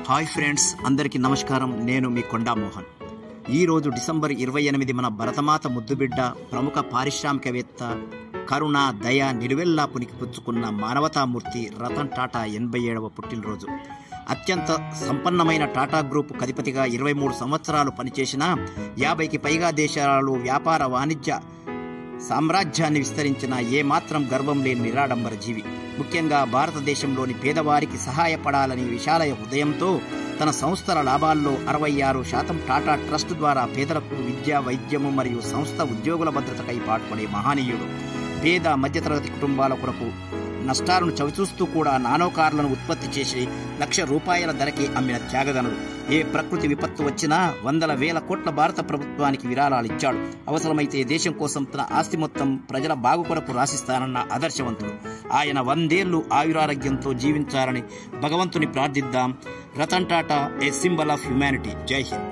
Hi friends, అందరికీ నమస్కారం. నేను మీ కొండా మోహన్. ఈరోజు డిసెంబర్ 28 మన భరతమాత ముద్దుబిడ్డ, ప్రముఖ పారిశ్రామికవేత్త, కరుణ, దయ నిలువెల్లా పుణికిపుచ్చుకున్న మానవతామూర్తి రతన్ టాటా 87వ పుట్టినరోజు. అత్యంత సంపన్నమైన టాటా గ్రూప్ అధిపతిగా 23 సంవత్సరాలు పనిచేసిన 50కి పైగా దేశాలు వ్యాపార వాణిజ్య సామ్రాజ్యాన్ని విస్తరించిన ఏమాత్రం గర్వం లేని నిరాడంబర జీవి. ముఖ్యంగా భారతదేశంలోని పేదవారికి సహాయపడాలని విశాల హృదయంతో తన సంస్థల లాభాల్లో 66% టాటా ట్రస్ట్ ద్వారా పేదలకు విద్య, వైద్యము మరియు సంస్థ ఉద్యోగుల భద్రతకై పాటుపడే మహనీయుడు. పేద మధ్యతరగతి కుటుంబాల కొరకు నష్టాలను చవిచూస్తూ కూడా నానో కార్లను ఉత్పత్తి చేసి ₹1,00,000 ధరకి అమ్మిన త్యాగధనుడు. ఏ ప్రకృతి విపత్తు వచ్చినా వందల వేల కోట్ల భారత ప్రభుత్వానికి విరాళాలు ఇచ్చాడు. అవసరమైతే దేశం కోసం తన ఆస్తి మొత్తం ప్రజల బాగు కొరకు రాసిస్తానన్న ఆదర్శవంతుడు. ఆయన 100 ఏళ్లు ఆయురారోగ్యంతో జీవించాలని భగవంతుని ప్రార్థిద్దాం. రతన్ టాటా, ఏ సింబల్ ఆఫ్ హ్యుమానిటీ. జై హింద్.